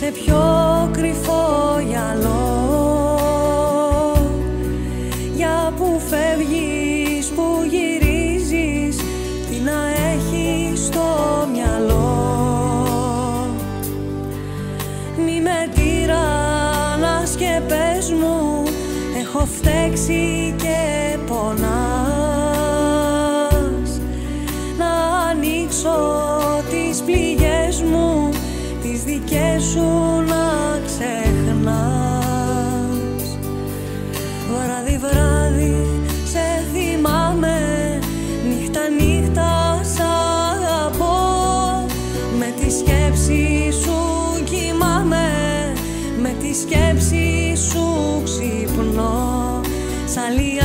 σε πιο κρυφό γυαλό. Για που φεύγεις, που γυρίζεις, τι να έχεις στο μυαλό. Μη με τυραννάς και πες μου, έχω φταίξει και πονάς. Να ανοίξω τις πληγές μου, τις δικές σου να ξεχνάς. Βράδυ βράδυ σε θυμάμαι, νύχτα νύχτα σ' αγαπώ. Με τη σκέψη σου κοιμάμαι, με τη σκέψη σου ξυπνώ. Σ' άλλη